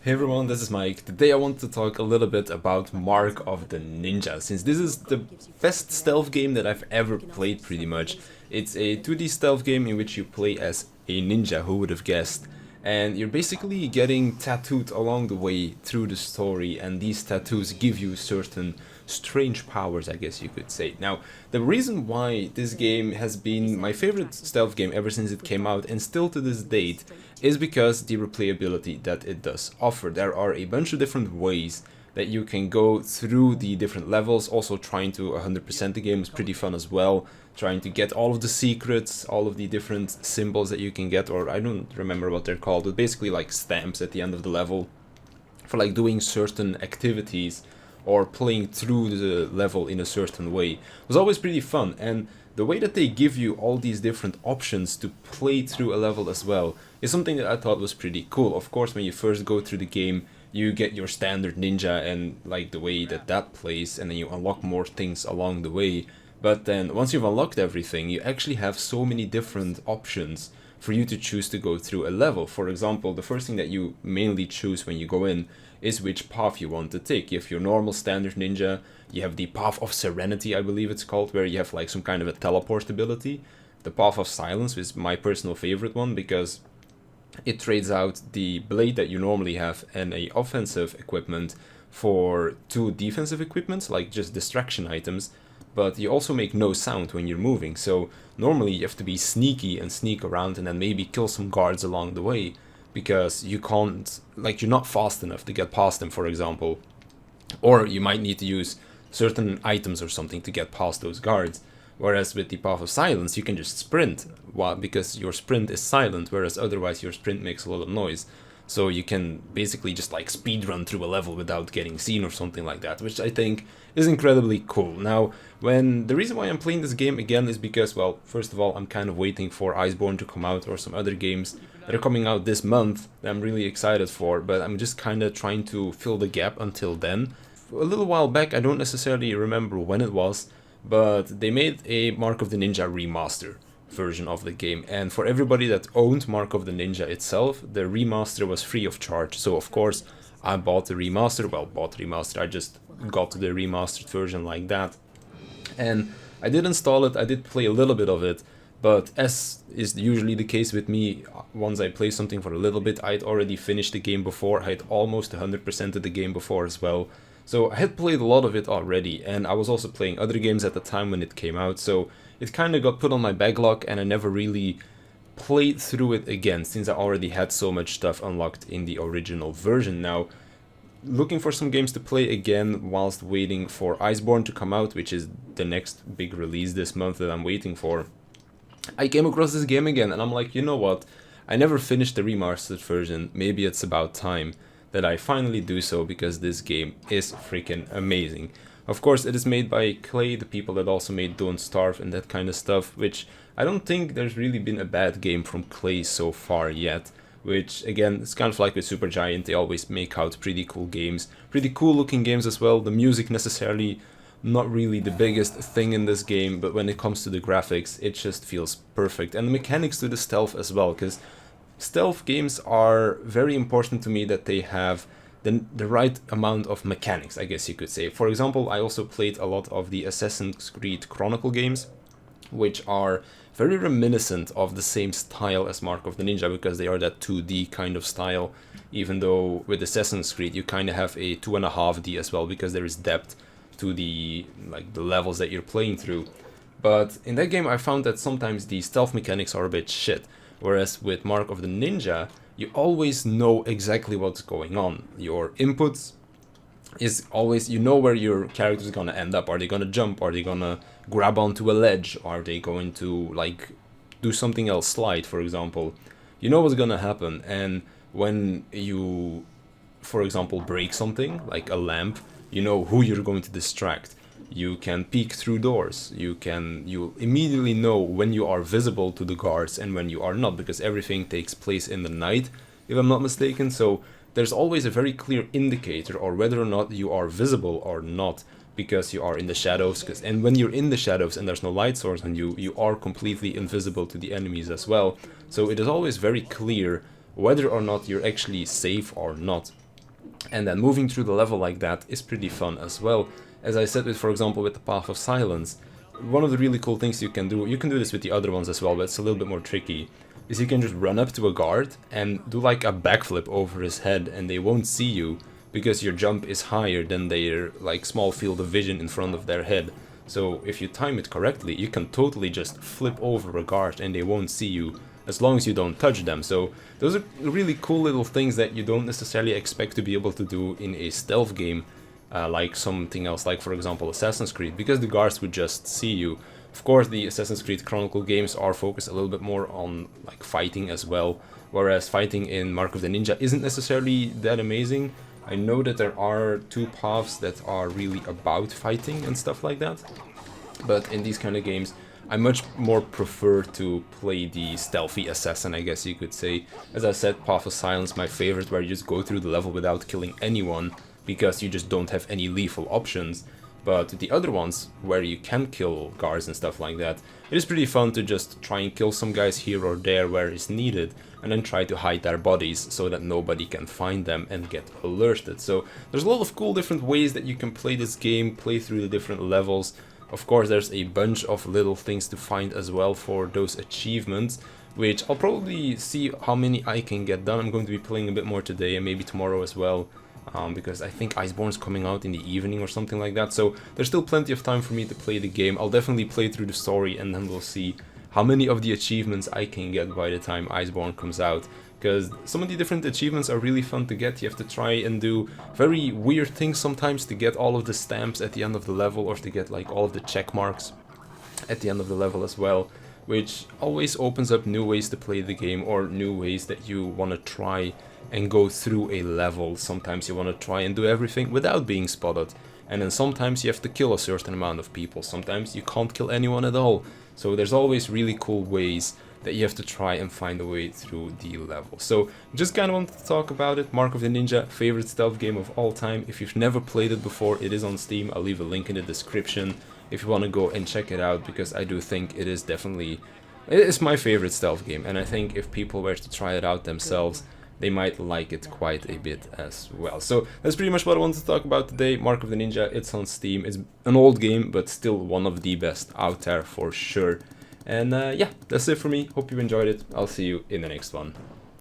Hey everyone, this is Mike. Today I want to talk a little bit about Mark of the Ninja, since this is the best stealth game that I've ever played pretty much. It's a 2D stealth game in which you play as a ninja, who would have guessed? And you're basically getting tattooed along the way through the story, and these tattoos give you certain strange powers, I guess you could say. Now, the reason why this game has been my favorite stealth game ever since it came out, and still to this date, is because the replayability that it does offer. There are a bunch of different ways that you can go through the different levels. Also, trying to 100% the game is pretty fun as well. Trying to get all of the secrets, all of the different symbols that you can get, or I don't remember what they're called, but basically like stamps at the end of the level for like doing certain activities or playing through the level in a certain way. It was always pretty fun, and the way that they give you all these different options to play through a level as well is something that I thought was pretty cool. Of course, when you first go through the game, you get your standard ninja and like the way that that plays, and then you unlock more things along the way. But then once you've unlocked everything, you actually have so many different options for you to choose to go through a level. For example, the first thing that you mainly choose when you go in is which path you want to take. You have your normal standard ninja, you have the Path of Serenity, I believe it's called, where you have like some kind of a teleport ability. The Path of Silence is my personal favorite one because it trades out the blade that you normally have and a offensive equipment for two defensive equipments, like just distraction items, but you also make no sound when you're moving. So normally you have to be sneaky and sneak around and then maybe kill some guards along the way because you can't, like, you're not fast enough to get past them, for example. Or you might need to use certain items or something to get past those guards. Whereas with the Path of Silence, you can just sprint, because your sprint is silent, whereas otherwise your sprint makes a lot of noise. So you can basically just like speed run through a level without getting seen or something like that, which I think is incredibly cool. Now, when the reason why I'm playing this game again is because, well, first of all, I'm kind of waiting for Iceborne to come out or some other games that are coming out this month that I'm really excited for, but I'm just kind of trying to fill the gap until then. A little while back, I don't necessarily remember when it was, but they made a Mark of the Ninja remaster version of the game, and for everybody that owned Mark of the Ninja itself, the remaster was free of charge. So of course I bought the remaster, I just got the remastered version like that, and I did install it, I did play a little bit of it, but as is usually the case with me, once I play something for a little bit, I'd already finished the game before, I had almost 100% of the game before as well. So I had played a lot of it already, and I was also playing other games at the time when it came out, so it kind of got put on my backlog, and I never really played through it again since I already had so much stuff unlocked in the original version. Now, looking for some games to play again whilst waiting for Iceborne to come out, which is the next big release this month that I'm waiting for, I came across this game again, and I'm like, you know what? I never finished the remastered version. Maybe it's about time that I finally do so because this game is freaking amazing. Of course, it is made by Clay, the people that also made Don't Starve and that kind of stuff, which I don't think there's really been a bad game from Clay so far yet. Which, again, it's kind of like with Supergiant, they always make out pretty cool games. Pretty cool looking games as well. The music necessarily not really the biggest thing in this game, but when it comes to the graphics, it just feels perfect. And the mechanics to the stealth as well, because stealth games are very important to me that they have the right amount of mechanics, I guess you could say. For example, I also played a lot of the Assassin's Creed Chronicle games, which are very reminiscent of the same style as Mark of the Ninja because they are that 2D kind of style, even though with Assassin's Creed you kind of have a 2.5D as well because there is depth to the levels that you're playing through. But in that game I found that sometimes the stealth mechanics are a bit shit, whereas with Mark of the Ninja you always know exactly what's going on. Your inputs is always, you know where your character is gonna end up. Are they gonna jump? Are they gonna grab onto a ledge? Are they going to like do something else, slide, for example? You know what's gonna happen, and when you, for example, break something like a lamp, you know who you're going to distract. You can peek through doors. You immediately know when you are visible to the guards and when you are not, because everything takes place in the night, if I'm not mistaken. So there's always a very clear indicator or whether or not you are visible or not, because you are in the shadows. And when you're in the shadows and there's no light source on you, you are completely invisible to the enemies as well. So it is always very clear whether or not you're actually safe or not. And then moving through the level like that is pretty fun as well. As I said, for example, with the Path of Silence, one of the really cool things you can do this with the other ones as well, but it's a little bit more tricky, is you can just run up to a guard and do like a backflip over his head, and they won't see you because your jump is higher than their like small field of vision in front of their head. So if you time it correctly, you can totally just flip over a guard and they won't see you as long as you don't touch them. So those are really cool little things that you don't necessarily expect to be able to do in a stealth game, like something else, like for example Assassin's Creed, because the guards would just see you. Of course, the Assassin's Creed Chronicle games are focused a little bit more on like fighting as well, whereas fighting in Mark of the Ninja isn't necessarily that amazing. I know that there are two paths that are really about fighting and stuff like that, but in these kind of games I much more prefer to play the stealthy assassin, I guess you could say. As I said, Path of Silence my favorite, where you just go through the level without killing anyone because you just don't have any lethal options. But the other ones, where you can kill guards and stuff like that, it is pretty fun to just try and kill some guys here or there where it's needed, and then try to hide their bodies so that nobody can find them and get alerted. So there's a lot of cool different ways that you can play this game, play through the different levels. Of course, there's a bunch of little things to find as well for those achievements, which I'll probably see how many I can get done. I'm going to be playing a bit more today and maybe tomorrow as well, because I think Iceborne's coming out in the evening or something like that. So there's still plenty of time for me to play the game. I'll definitely play through the story, and then we'll see how many of the achievements I can get by the time Iceborne comes out. Because some of the different achievements are really fun to get. You have to try and do very weird things sometimes to get all of the stamps at the end of the level, or to get like all of the check marks at the end of the level as well, which always opens up new ways to play the game, or new ways that you want to try and go through a level. Sometimes you want to try and do everything without being spotted, and then sometimes you have to kill a certain amount of people, sometimes you can't kill anyone at all. So there's always really cool ways that you have to try and find a way through the level. So just kind of wanted to talk about it. Mark of the Ninja, favorite stealth game of all time. If you've never played it before, it is on Steam. I'll leave a link in the description if you want to go and check it out, because I do think it is definitely, it is my favorite stealth game, and I think if people were to try it out themselves, they might like it quite a bit as well. So that's pretty much what I wanted to talk about today. Mark of the Ninja, it's on Steam. It's an old game, but still one of the best out there for sure. And yeah, that's it for me. Hope you enjoyed it. I'll see you in the next one.